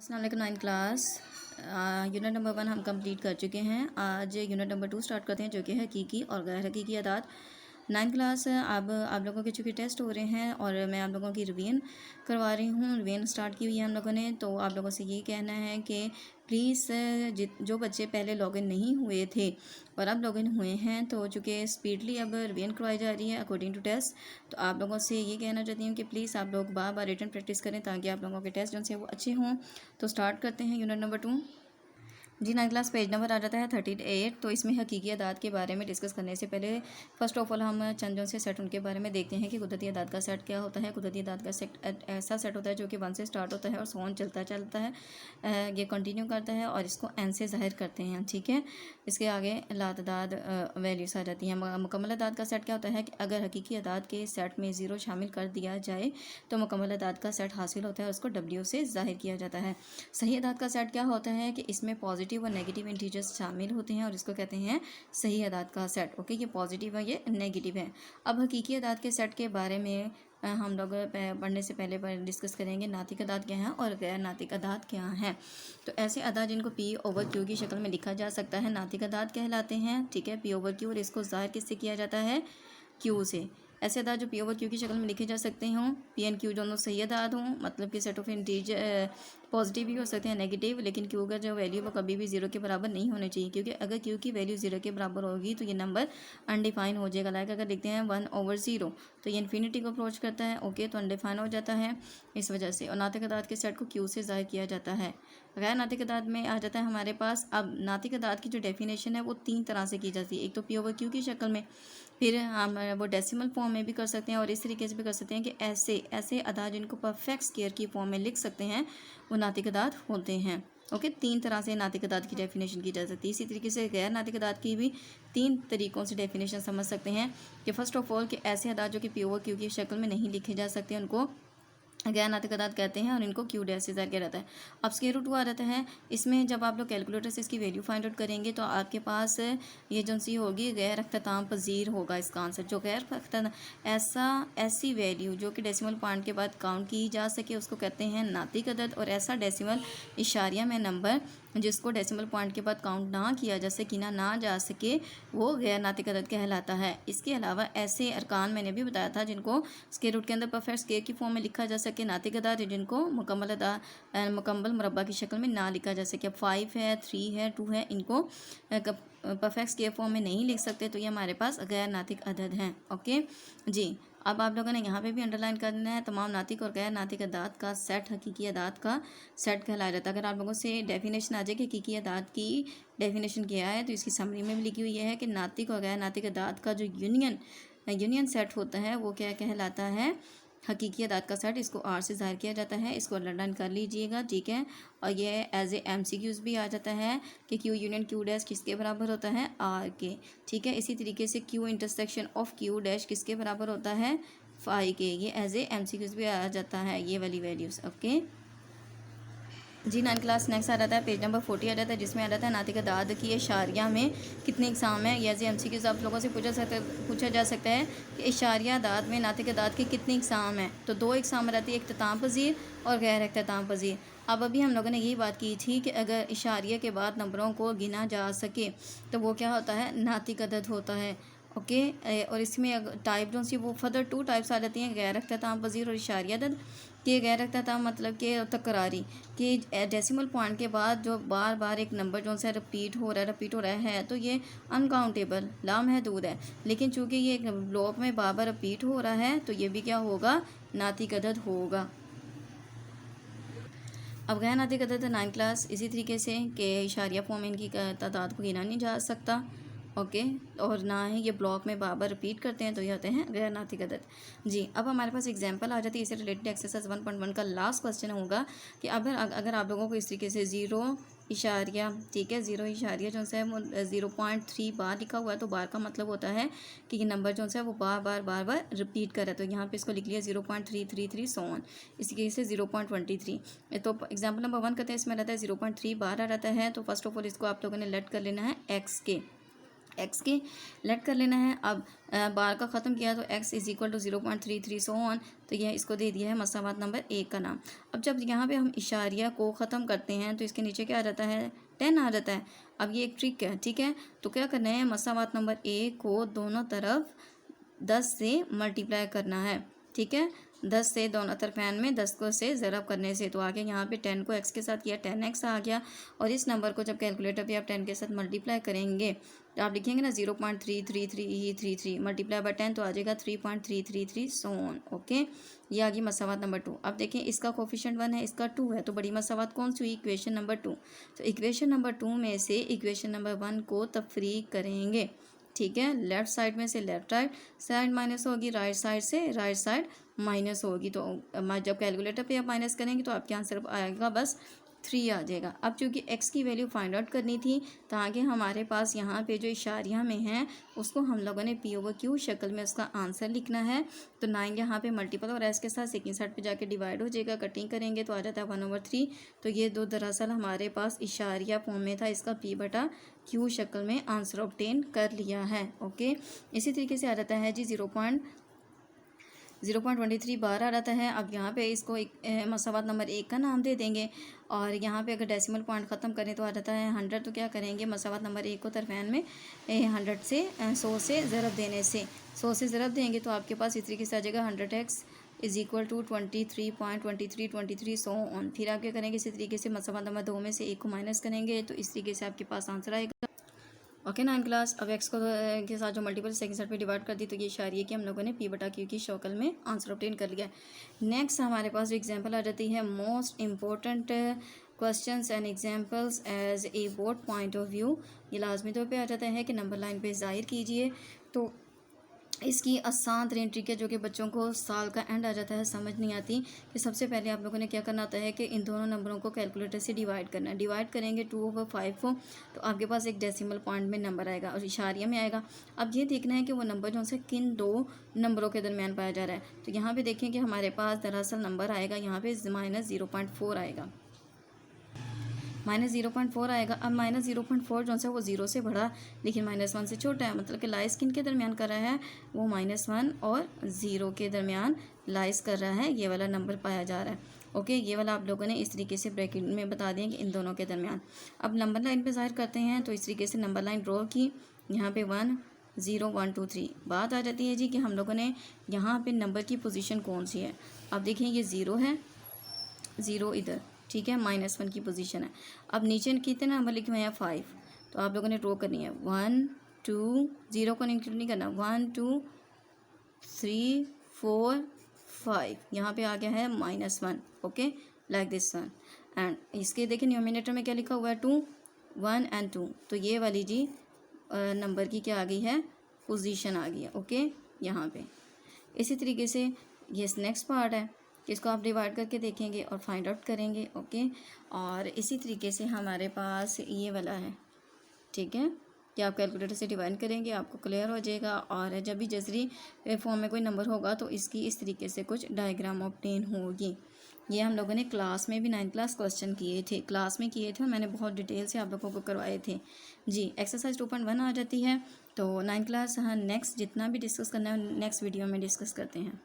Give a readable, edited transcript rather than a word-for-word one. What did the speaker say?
अस्सलाम वालेकुम 9 class. Unit number 1 हम कंप्लीट कर चुके हैं। आज यूनिट नंबर 2 स्टार्ट करते हैं, जो कि है हकीकी और गैर हकीकी अदाद। 9 क्लास अब आप लोगों के चूँकि टेस्ट हो रहे हैं और मैं आप लोगों की रिवीजन करवा रही हूँ। रिवीजन स्टार्ट की हुई है हम लोगों ने, तो आप लोगों से ये कहना है कि प्लीज़ जो बच्चे पहले लॉगिन नहीं हुए थे और अब लॉगिन हुए हैं, तो चूँकि स्पीडली अब रिवीजन करवाई जा रही है अकॉर्डिंग टू टेस्ट, तो आप लोगों से ये कहना चाहती हूँ कि प्लीज़ आप लोग बार बार रिटन प्रैक्टिस करें ताकि आप लोगों के टेस्ट जो से वो अच्छे हों। तो स्टार्ट करते हैं यूनिट नंबर 2। जी 9 क्लास पेज नंबर आ जाता है 38। तो इसमें हकीकी अदाद के बारे में डिस्कस करने से पहले फ़र्स्ट ऑफ ऑल हम चंद जो से सेट उनके बारे में देखते हैं कि कुदरती अदाद का सेट क्या होता है। कुदरती अदाद का सेट ऐसा सेट होता है जो कि 1 से स्टार्ट होता है और सोन चलता है, ये कंटिन्यू करता है और इसको एन से ज़ाहिर करते हैं। ठीक है, इसके आगे लातदाद वैल्यूज़ आ जाती हैं। मुकम्मल अदाद का सेट क्या होता है कि अगर हकीकी अदाद के सेट में 0 शामिल कर दिया जाए तो मुकम्मल अदाद का सेट हासिल होता है, उसको W से ज़ाहिर किया जाता है। सही अदाद का सेट क्या होता है कि इसमें पॉजिटिव और नेगेटिव इंटीजर्स शामिल होते हैं और इसको कहते हैं सही अदाद का सेट। ओके, ये पॉजिटिव है, ये नेगेटिव है। अब हकीकी अदाद के सेट के बारे में हम लोग पढ़ने से पहले डिस्कस करेंगे नातिक अदाद क्या हैं और गैर नातिक अदाद क्या हैं। तो ऐसे अदाद जिनको P/Q की शक्ल में लिखा जा सकता है नातिक अदाद कहलाते हैं। ठीक है, P/Q, और इसको ज़ाहिर किससे किया जाता है? Q से। ऐसे अदाद जो P/Q की शक्ल में लिखे जा सकते हों, P एंड Q दोनों सही अदाद हों, मतलब कि सेट ऑफ इंटीजर पॉजिटिव भी हो सकते हैं, नेगेटिव, लेकिन Q का जो वैल्यू वो कभी भी 0 के बराबर नहीं होनी चाहिए, क्योंकि अगर Q की वैल्यू 0 के बराबर होगी तो ये नंबर अनडिफाइन हो जाएगा। लाइक अगर लिखते हैं 1/0 तो ये इन्फिनिटी को अप्रोच करता है। ओके, तो अनडिफाइन हो जाता है इस वजह से। और नातिक अदाद के सेट को Q से ज़ाहिर किया जाता है। गैर नातिक अदाद में आ जाता है हमारे पास। अब नातिक अदाद की जो डेफिनेशन है वो 3 तरह से की जाती है। एक तो P/Q की शक्ल में, फिर हम वो डेसिमल फॉर्म में भी कर सकते हैं और इस तरीके से भी कर सकते हैं कि ऐसे अदाद जिनको परफेक्ट स्क्वायर की फॉर्म में लिख सकते हैं वो नातिक अदाद होते हैं। ओके, 3 तरह से नातिक अदाद की डेफिनेशन की जा सकती है। इसी तरीके से गैर नातिक अदाद की भी 3 तरीक़ों से डेफिनेशन समझ सकते हैं कि फ़र्स्ट ऑफ ऑल कि ऐसे अदाद जो कि P/Q की शक्ल में नहीं लिखे जा सकते उनको गैर नातिक अदाद कहते हैं और इनको Q डैश से ज़ाहिर किया जाता है। अब स्क्वायर रूट 2 आ जाता है। इसमें जब आप लोग कैलकुलेटर से इसकी वैल्यू फाइंड आउट करेंगे तो आपके पास ये जो सी होगी गैर अख्ताम पजीर होगा इसका आंसर। जो ऐसी वैल्यू जो कि डेसिमल पॉइंट के बाद काउंट की जा सके उसको कहते हैं नातिक अदद, और ऐसा डेसिमल इशारिया में नंबर जिसको डेसिमल पॉइंट के बाद काउंट ना किया जा सके, गिना ना जा सके, वो गैर नातिक अदद कहलाता है। इसके अलावा ऐसे अरकान मैंने भी बताया था जिनको स्क्वायर रूट के अंदर परफेक्ट स्क्वायर की फॉर्म में लिखा जा सके नातिक अदाद, जिनको मुकम्मल मुरब्बा की शक्ल में ना लिखा जा सके। अब 5 है, 3 है, 2 है, इनको परफेक्ट स्क्वायर फॉर्म में नहीं लिख सकते, तो ये हमारे पास गैर नातिक अदद हैं। ओके जी, अब आप लोगों ने यहाँ पे भी अंडरलाइन करना है तमाम नातिक और गैर नातिक अदाद का सेट हकीकी अदाद का सेट कहलाया जाता है। अगर आप लोगों से डेफिनेशन आ जाए कि हकीकी अदाद की डेफिनेशन क्या है, तो इसकी समरी में भी लिखी हुई है कि नातिक और गैर नातिक अदाद का जो यूनियन सेट होता है वो क्या कहलाता है? हकीकी अदाद का सेट। इसको R से ज़ाहिर किया जाता है, इसको अंडरलाइन कर लीजिएगा। ठीक है, और ये एज ए MCQs भी आ जाता है कि Q यूनियन Q डैश किसके बराबर होता है? R के। ठीक है, इसी तरीके से Q intersection of Q dash किसके बराबर होता है? फाई के। ये एज ए MCQs भी आ जाता है, ये वाली वैल्यूज़। ओके जी 9 क्लास नेक्स्ट आ जाता है पेज नंबर 40 आ जाता है, जिसमें आ जाता है नातिक अदाद की इशारिया में कितने इकसाम है। या MCQs आप लोगों से पूछा जा सकता है कि इशारिया अदाद में नातिक अदाद के कितने इकसाम हैं। तो 2 इकसाम रहती है, इख्तिताम पजीर और गैर इख्तिताम पजीर। अब अभी हम लोगों ने यही बात की थी कि अगर इशारिया के बाद नंबरों को गिना जा सके तो वो क्या होता है? नातिक अदद होता है। ओके, और इसमें टाइप जो सी वो फर्दर 2 टाइप्स आ जाती हैं, गैर इख्तिताम पजीर और इशारिया अदद। कि गैर इख्तिताम मतलब कि तकरारी, कि डेसिमल पॉइंट के बाद जो बार बार एक नंबर जो सा रिपीट हो रहा है तो ये अनकाउंटेबल लामहदूद है। लेकिन चूँकि ये ब्लॉक में बार बार रिपीट हो रहा है तो ये भी क्या होगा? नातिक अदद होगा। अब गैर नातिक अदद 9 क्लास इसी तरीके से कि इशारिया फॉर्म में इनकी तादाद को गिना नहीं जा सकता। ओके, और ना ही ये ब्लॉक में बार बार रिपीट करते हैं, तो ये होते हैं गैर नातिक अदद। जी, अब हमारे पास एग्जांपल आ जाती है। इससे रिलेटेड एक्सरसाइज 1.1 का लास्ट क्वेश्चन होगा कि अगर आप लोगों को इस तरीके से 0 इशारिया, ठीक है, 0 इशारिया जो है वो 0.3 बार लिखा हुआ है, तो बार का मतलब होता है कि ये नंबर जो है वो बार बार रिपीट कर रहा है। तो यहाँ पे इसको लिख लिया 0.333 सो ऑन। इसी के से 0.23। तो एग्जाम्पल नंबर 1 कहते हैं, इसमें रहता है 0.3 बार आ रहता है। तो फर्स्ट ऑफ ऑल इसको आप लोगों ने लेट कर लेना है x के। एक्स के लेट कर लेना है। अब बार का ख़त्म किया तो x is equal to 0.33 so on, तो यह इसको दे दिया है मसावात नंबर 1 का नाम। अब जब यहाँ पे हम इशारिया को ख़त्म करते हैं तो इसके नीचे क्या आ जाता है, 10 आ जाता है। अब ये एक ट्रिक है, ठीक है। तो क्या करना है, मसावात नंबर 1 को दोनों तरफ 10 से मल्टीप्लाई करना है, ठीक है। 10 से दोनों तरफ एन में 10 को से ज़रब करने से तो आगे यहाँ पे 10 को x के साथ किया, 10x आ गया। और इस नंबर को जब कैलकुलेटर पे आप 10 के साथ मल्टीप्लाई करेंगे तो आप लिखेंगे ना 0.33333 मल्टीप्लाई बाय 10 तो आ जाएगा 3.333 सो ऑन, ओके। ये आ गई मसावात नंबर 2। अब देखें इसका कोफिशिएंट 1 है, इसका 2 है, तो बड़ी मसावात कौन सी हुई, इक्वेशन नंबर 2। तो इक्वेशन नंबर 2 में से इक्वेशन नंबर 1 को तफरीक करेंगे, ठीक है। लेफ्ट साइड में से लेफ्ट राइट साइड माइनस होगी, राइट साइड से राइट साइड माइनस होगी। तो जब कैलकुलेटर पे आप माइनस करेंगे तो आपके आंसर आएगा बस 3 आ जाएगा। अब चूँकि x की वैल्यू फाइंड आउट करनी थी ताकि हमारे पास यहाँ पे जो इशारिया में है उसको हम लोगों ने p/q शक्ल में उसका आंसर लिखना है। तो 9 यहाँ पे मल्टीपल और s के साथ सेकंड साइड पे जाके डिवाइड हो जाएगा, कटिंग करेंगे तो आ जाता है 1/3। तो ये दो दरअसल हमारे पास इशारिया फॉर्म में था, इसका p/q शक्ल में आंसर ऑब्टेन कर लिया है, ओके। इसी तरीके से आ जाता है जी 0.23 बार आ जाता है। अब यहाँ पे इसको एक मसावात नंबर 1 का नाम दे देंगे और यहाँ पे अगर डेसिमल पॉइंट ख़त्म करें तो आ जाता है 100। तो क्या करेंगे, मसावात नंबर 1 को तरफेन में 100 से 100 से ज़रब देने से 100 से ज़रब देंगे तो आपके पास इस तरीके से आ जाएगा 100x is equal to 23.2323 so on. फिर आप क्या करेंगे, इसी तरीके से मसावात नंबर 2 में से 1 को माइनस करेंगे तो इस तरीके से आपके पास आंसर आएगा, ओके। 9 क्लास। अब एक्स को के साथ जो मल्टीपल सेकंड साइड पे डिवाइड कर दी तो ये इशारिये कि हम लोगों ने p/q की शक्ल में आंसर ऑब्टेन कर लिया। नेक्स्ट हमारे पास जो एग्जांपल आ जाती है, most important questions and examples as a board point of view. ये लाजमी तौर पे आ जाता है कि नंबर लाइन पे ज़ाहिर कीजिए। तो इसकी आसान तरीन ट्रिक है जो कि बच्चों को साल का एंड आ जाता है समझ नहीं आती, कि सबसे पहले आप लोगों ने क्या करना होता है कि इन दोनों नंबरों को कैलकुलेटर से डिवाइड करना है। डिवाइड करेंगे 2/5 को तो आपके पास एक डेसिमल पॉइंट में नंबर आएगा और इशारिया में आएगा। अब ये देखना है कि वो नंबर जो से किन दो नंबरों के दरमियान पाया जा रहा है। तो यहाँ पर देखें कि हमारे पास दरअसल नंबर आएगा यहाँ पर -0.4 आएगा, -0.4 आएगा। अब -0.4 जो है वो 0 से बड़ा लेकिन -1 से छोटा है, मतलब कि लाइस किन के दरमियान कर रहा है, वो -1 और 0 के दरमियान लाइस कर रहा है, ये वाला नंबर पाया जा रहा है, ओके। ये वाला आप लोगों ने इस तरीके से ब्रैकेट में बता दें कि इन दोनों के दरमियान। अब नंबर लाइन पे ज़ाहिर करते हैं तो इस तरीके से नंबर लाइन ड्रॉ की, यहाँ पे 1 0 1 2 3। बात आ जाती है जी कि हम लोगों ने यहाँ पे नंबर की पोजीशन कौन सी है। अब देखिए ये 0 है, 0 इधर, ठीक है, -1 की पोजीशन है। अब नीचे कितने नंबर लिखे हुए हैं, 5। तो आप लोगों ने ड्रॉ करनी है 1 2, 0 को इंक्लूड नहीं करना, 1 2 3 4 5। यहाँ पे आ गया है -1, okay, like this one. And इसके देखिए न्यूमिनेटर में क्या लिखा हुआ है, 2 1 एंड 2। तो ये वाली जी नंबर की क्या आ गई है, पोजीशन आ गई है, ओके, यहाँ पे। इसी तरीके से ये नेक्स्ट पार्ट है, इसको आप डिवाइड करके देखेंगे और फाइंड आउट करेंगे, ओके। और इसी तरीके से हमारे पास ये वाला है, ठीक है, कि आप कैलकुलेटर से डिवाइड करेंगे आपको क्लियर हो जाएगा। और जब भी जजरी फॉर्म में कोई नंबर होगा तो इसकी इस तरीके से कुछ डायग्राम ऑब्टेन होगी। ये हम लोगों ने क्लास में भी 9th क्लास क्वेश्चन किए थे, क्लास में किए थे और मैंने बहुत डिटेल से आप लोगों को करवाए थे जी। एक्सरसाइज 2.1 आ जाती है। तो 9th क्लास हाँ नेक्स्ट जितना भी डिस्कस करना है नेक्स्ट वीडियो में डिस्कस करते हैं।